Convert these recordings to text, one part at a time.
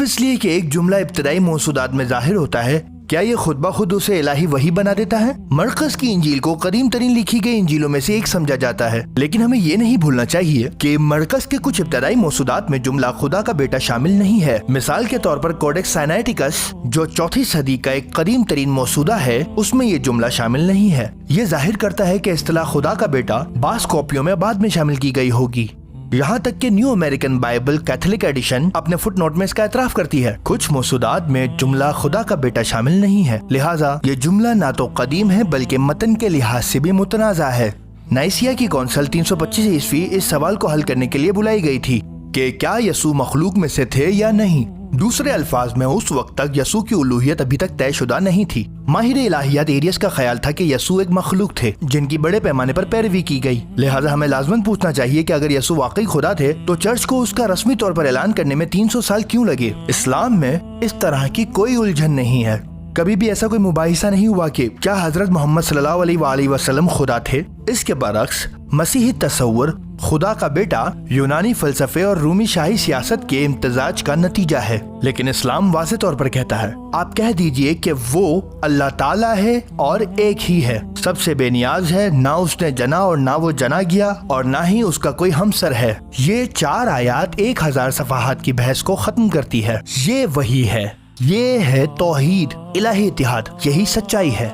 सिर्फ इसलिए कि एक जुमला इब्तदाई मौसूदात में जाहिर होता है, क्या ये खुद ब खुद उसे इलाही वही बना देता है? मरकज की इंजील को कदीम तरीन लिखी गई इंजीलों में से एक समझा जाता है, लेकिन हमें ये नहीं भूलना चाहिए कि मरकज के कुछ इब्तदाई मौसूदात में जुमला खुदा का बेटा शामिल नहीं है। मिसाल के तौर पर कोडेक्स साइनाइटिकस, जो 4वीं सदी का एक कदीम तरीन मौसूदा है, उसमें ये जुमला शामिल नहीं है। ये जाहिर करता है कि इस्तिलाह खुदा का बेटा बास कॉपियों में बाद में शामिल की गई होगी। यहाँ तक कि New American Bible Catholic Edition अपने फुटनोट में इसका एतराफ करती है। कुछ मौसूदात में जुमला खुदा का बेटा शामिल नहीं है, लिहाजा ये जुमला ना तो कदीम है बल्कि मतन के लिहाज से भी मुतनाज़ा है। नाइसिया की कौंसिल 325 ईस्वी इस सवाल को हल करने के लिए बुलाई गई थी कि क्या यसू मखलूक में से थे या नहीं। दूसरे अल्फाज में उस वक्त तक यसू की उलूहियत अभी तक तयशुदा नहीं थी। माहिर इलाहियात एरियस का ख्याल था कि यसू एक मखलूक थे जिनकी बड़े पैमाने पर पैरवी की गई। लिहाजा हमें लाजमन पूछना चाहिए कि अगर यसू वाकई खुदा थे तो चर्च को उसका रस्मी तौर पर ऐलान करने में 300 साल क्यों लगे? इस्लाम में इस तरह की कोई उलझन नहीं है। कभी भी ऐसा कोई मुबाहिसा नहीं हुआ कि क्या हजरत मोहम्मद सल्लल्लाहु अलैहि वसल्लम खुदा थे। इसके बरक्स मसीही तस्वुर खुदा का बेटा यूनानी फलसफे और रूमी शाही सियासत के इम्तजाज का नतीजा है, लेकिन इस्लाम वाज़े तौर पर कहता है, आप कह दीजिए कि वो अल्लाह ताला है और एक ही है, सबसे बेनियाज है, ना उसने जना और ना वो जना गया और ना ही उसका कोई हमसर है। ये 4 आयात 1000 सफ़ाहात की बहस को खत्म करती है। ये वही है, ये है तौहीद, इलाही इत्तिहाद, यही सच्चाई है।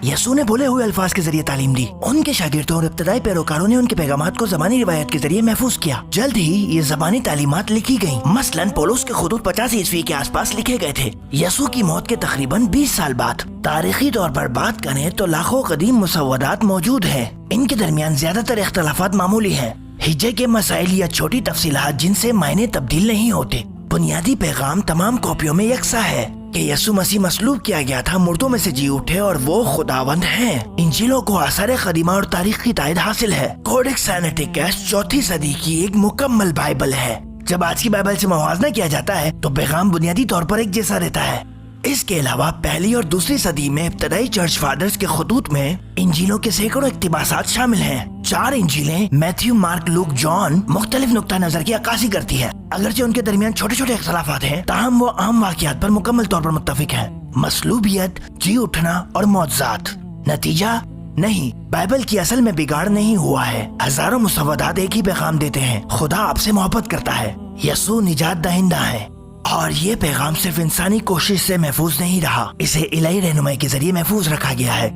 यसू ने बोले हुए अल्फाज के जरिए तालीम दी। उनके शागिर्दों और इब्तदाई पैरोकारों ने उनके पैगामात को ज़बानी रिवायत के जरिए महफूज किया। जल्द ही ये ज़बानी तालीमात लिखी गयी। मसलन पौलुस के खुतूत 50 ईस्वी के आसपास लिखे गए थे। यसू की मौत के तकरीबन 20 साल बाद। तारीखी तौर पर बात करें तो लाखों कदीम मुसव्वदात मौजूद हैं। इनके दरमियान ज्यादातर इख्तलाफात मामूली हैं। हिज्जे के मसाइल या छोटी तफसीलात जिनसे मायने तब्दील नहीं होते। बुनियादी पैगाम तमाम कॉपियों में यकसा है कि यसू मसीह मसलूब किया गया था, मुर्दों में से जी उठे और वो खुदावंद हैं। इंजीलों को आसार कदीमा और तारीख की तायद हासिल है। कोडेक्स साइनाइटिकस 4वीं सदी की एक मुकम्मल बाइबल है। जब आज की बाइबल से मुवाजना किया जाता है तो पैगाम बुनियादी तौर पर एक जैसा रहता है। इसके अलावा 1ली और 2री सदी में इब्तदाई चर्च फादर्स के खुतूत में इंजीलों के सैकड़ों इक्तिबासात शामिल हैं। 4 इंजीलें मैथ्यू, मार्क, लूक, जॉन मुख्तलिफ नुक्ता नजर की अक्कासी करती है। अगरचे उनके दरमियान छोटे छोटे इख्तलाफात हैं, ताहम वो आम वाक़ियात पर मुकम्मल तौर पर मुत्तफिक हैं। मसलूबियत, जी उठना और मौजज़ात। नतीजा नहीं, बाइबल की असल में बिगाड़ नहीं हुआ है। हजारों मुसव्वदात एक ही पैगाम देते हैं, खुदा आपसे मोहब्बत करता है, यसू निजात दहिंदा है। और ये पैगाम सिर्फ इंसानी कोशिश से महफूज नहीं रहा, इसे इलाही रहनुमाई के जरिए महफूज रखा गया है।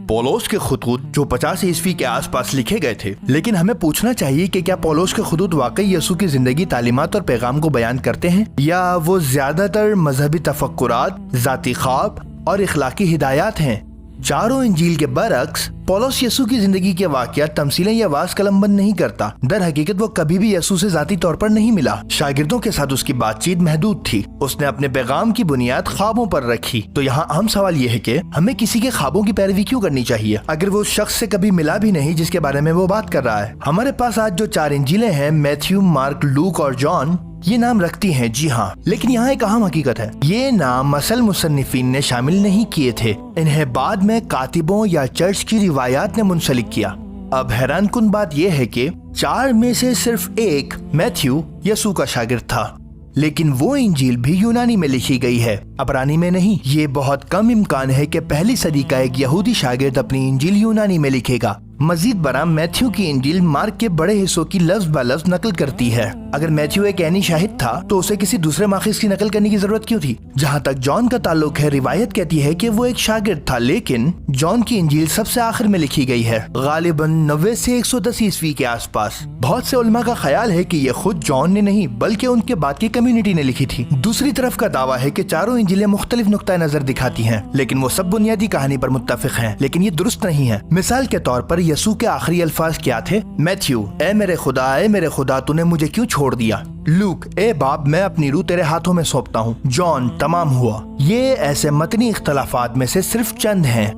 पौलुस के खुतूत जो 50 ईस्वी के आसपास लिखे गए थे, लेकिन हमें पूछना चाहिए कि क्या पौलुस के खुतूत वाकई यसू की जिंदगी, तालीमात और पैगाम को बयान करते हैं, या वो ज्यादातर मजहबी तफक्कुरात, जाती ख्वाब और इखलाकी हिदायत हैं। चारों इंजील के बरक्स पौलुस यसू की जिंदगी के वाक़यात, तमसीलें या वास कलमबंद नहीं करता। दर हकीकत वो कभी भी यसू से जाती तौर पर नहीं मिला। शागिर्दों के साथ उसकी बातचीत महदूद थी। उसने अपने पैगाम की बुनियाद ख्वाबों पर रखी। तो यहाँ अहम सवाल ये है कि हमें किसी के ख्वाबों की पैरवी क्यों करनी चाहिए अगर वो शख्स से कभी मिला भी नहीं जिसके बारे में वो बात कर रहा है। हमारे पास आज जो 4 इंजीलें हैं, मैथ्यू, मार्क, लूक और जॉन, ये नाम रखती हैं, जी हाँ, लेकिन यहाँ एक अहम हकीकत है, ये नाम असल मुसन्निफीन ने शामिल नहीं किए थे। इन्हें बाद में कातिबों या चर्च की रिवायात ने मुंसलिक किया। अब हैरान कुन बात यह है कि 4 में से सिर्फ एक, मैथ्यू, यसू का शागिर्द था, लेकिन वो इंजील भी यूनानी में लिखी गई है, अबरानी में नहीं। ये बहुत कम इम्कान है कि 1ली सदी का एक यहूदी शागिर्द अपनी इंजील यूनानी में लिखेगा। मजीद बरा मैथ्यू की इंजील मार्क के बड़े हिस्सों की लफ्ज ब लफ्ज नकल करती है। अगर मैथ्यू एक ऐनी शाहिद था तो उसे किसी दूसरे माखिज की नकल करने की जरूरत क्यों थी? जहाँ तक जॉन का ताल्लुक है, रिवायत कहती है कि वो एक शागिर्द था, लेकिन जॉन की इंजील सबसे आखिर में लिखी गई है, गालिबन 90 से 110 ईस्वी के आसपास। बहुत से उलमा का ख्याल है कि ये खुद जॉन ने नहीं बल्कि उनके बाद की कम्युनिटी ने लिखी थी। दूसरी तरफ का दावा है कि चारों इंजीलें मुख्तलिफ नुक्ता नजर दिखाती हैं, लेकिन वो सब बुनियादी कहानी पर मुत्तफिक हैं, लेकिन ये दुरुस्त नहीं है। मिसाल के तौर पर यसू के आखिरी अल्फाज क्या थे? मैथ्यू, ए मेरे खुदा तूने मुझे क्यों छोड़ दिया? लूक, ए बाप मैं अपनी रूह तेरे हाथों में सौंपता हूँ। जॉन, तमाम हुआ। ये ऐसे मतनी इख्तलाफात में से सिर्फ चंद हैं।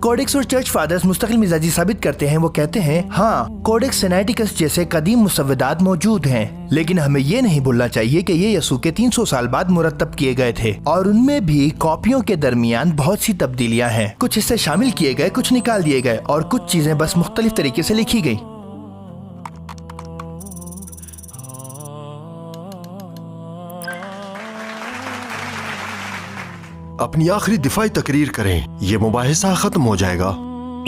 कोडेक्स और चर्च फादर्स मुस्तकिल मिजाजी साबित करते हैं। वो कहते हैं हाँ, कोडेक्स सिनेटिकस जैसे कदीम मुसव्वदात मौजूद हैं, लेकिन हमें ये नहीं भूलना चाहिए कि ये यसू के 300 साल बाद मुरतब किए गए थे और उनमें भी कॉपियों के दरमियान बहुत सी तब्दीलियां हैं। कुछ हिस्से शामिल किए गए, कुछ निकाल दिए गए और कुछ चीजें बस मुख्तलिफ तरीके से लिखी गई। अपनी आखिरी दिफाई तकरीर करें, ये मुबाहिसा खत्म हो जाएगा।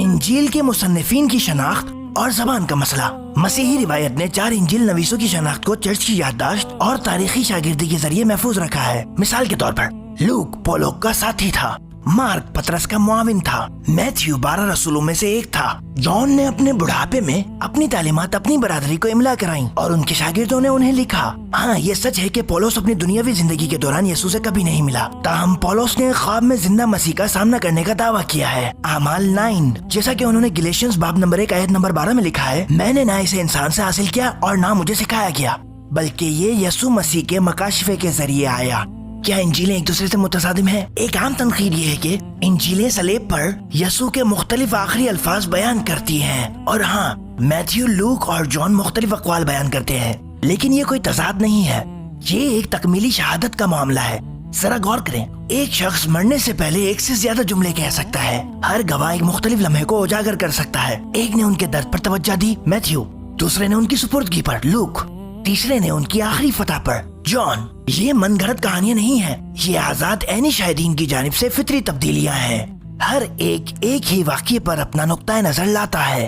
इंजील के मुसन्निफीन की शनाख्त और जबान का मसला। मसीही रिवायत ने 4 इंजील नवीसों की शनाख्त को चर्च की याददाश्त और तारीखी शागिर्दी के जरिए महफूज रखा है। मिसाल के तौर पर लूक पोलो का साथी था, मार्क पतरस का मुआविन था, मैथ्यू 12 रसूलों में से एक था। जॉन ने अपने बुढ़ापे में अपनी तालीमात अपनी बरादरी को इमला कराई और उनके शागिर्दों ने उन्हें लिखा। हाँ, ये सच है कि पौलुस अपनी दुनियावी जिंदगी के दौरान यीशु से कभी नहीं मिला, ताहम पौलुस ने ख्वाब में जिंदा मसीह का सामना करने का दावा किया है। आमाल 9, जैसा कि उन्होंने गलेशियंस बाब नंबर 1 आयत नंबर 12 में लिखा है, मैंने ना इसे इंसान से हासिल किया और ना मुझे सिखाया गया, बल्कि ये यीशु मसीह के मकाशिफे के जरिए आया। क्या इंजीलें एक दूसरे से मुतसादिम हैं? एक आम तनकीद ये है कि इंजीलें सलेब पर यीशु के मुख्तलिफ आखिरी अल्फाज बयान करती हैं और हाँ, मैथ्यू, लूक और जॉन मुख्तलिफ अक़वाल बयान करते हैं, लेकिन ये कोई तजाद नहीं है। ये एक तकमीली शहादत का मामला है। जरा गौर करें, एक शख्स मरने से पहले एक से ज्यादा जुमले कह सकता है। हर गवाह एक मुख्तलिफ लम्हे को उजागर कर सकता है। एक ने उनके दर्द पर तवज्जो दी, मैथ्यू, दूसरे ने उनकी सुपुर्दगी पर, लूक, तीसरे ने उनकी आखिरी फतह पर, जॉन। ये मनगढ़ंत कहानियां नहीं है, ये आजाद ऐनी शाहिदीन की जानिब से फितरी तब्दीलियां हैं। हर एक ही वाक़ये पर अपना नुक्ता नजर लाता है।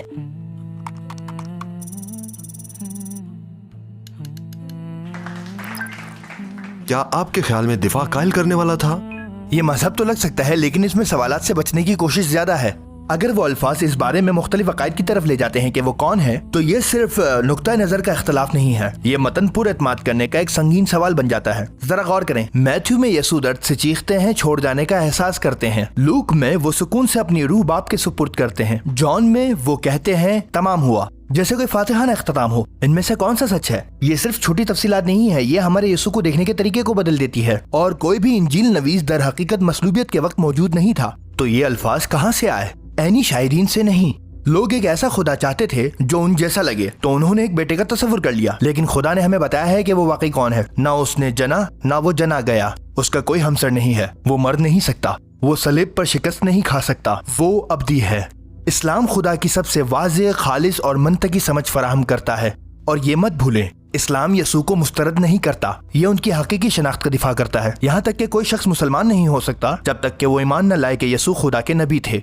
क्या आपके ख्याल में दिफा कायल करने वाला था? ये मजहब तो लग सकता है, लेकिन इसमें सवालात से बचने की कोशिश ज्यादा है। अगर वो अल्फाज इस बारे में मुख्तलिफ अकायद की तरफ ले जाते हैं कि वो कौन है, तो ये सिर्फ नुक्ता नजर का इख्तलाफ नहीं है, ये मतन पर एतमाद करने का एक संगीन सवाल बन जाता है। जरा गौर करें, मैथ्यू में यीशु दर्द से चीखते हैं, छोड़ जाने का एहसास करते हैं। लूक में वो सुकून से अपनी रूह बाप के सुपुर्द करते हैं। जॉन में वो कहते हैं तमाम हुआ, जैसे कोई फातिहाना इख्तिताम हो। इनमें से कौन सा सच है? ये सिर्फ छोटी तफसीलात नहीं है, ये हमारे यीशु को देखने के तरीके को बदल देती है। और कोई भी इंजील नवीस दर हकीकत मसलूबियत के वक्त मौजूद नहीं था, तो ये अल्फाज कहाँ से आए? ऐनी शायरीन से नहीं। लोग एक ऐसा खुदा चाहते थे जो उन जैसा लगे, तो उन्होंने एक बेटे का तस्वुर कर लिया, लेकिन खुदा ने हमें बताया है कि वो वाकई कौन है। ना उसने जना, ना वो जना गया, उसका कोई हमसर नहीं है, वो मर नहीं सकता, वो सलेब पर शिकस्त नहीं खा सकता, वो अब्दी है। इस्लाम खुदा की सबसे वाज़ेह, खालिस और मंतकी समझ फराहम करता है। और ये मत भूलें, इस्लाम यसू को मुस्तरद नहीं करता, ये उनकी हकीकी शनाख्त का दिफा करता है। यहाँ तक कि कोई शख्स मुसलमान नहीं हो सकता जब तक कि वो ईमान न लाए कि यसू खुदा के नबी थे।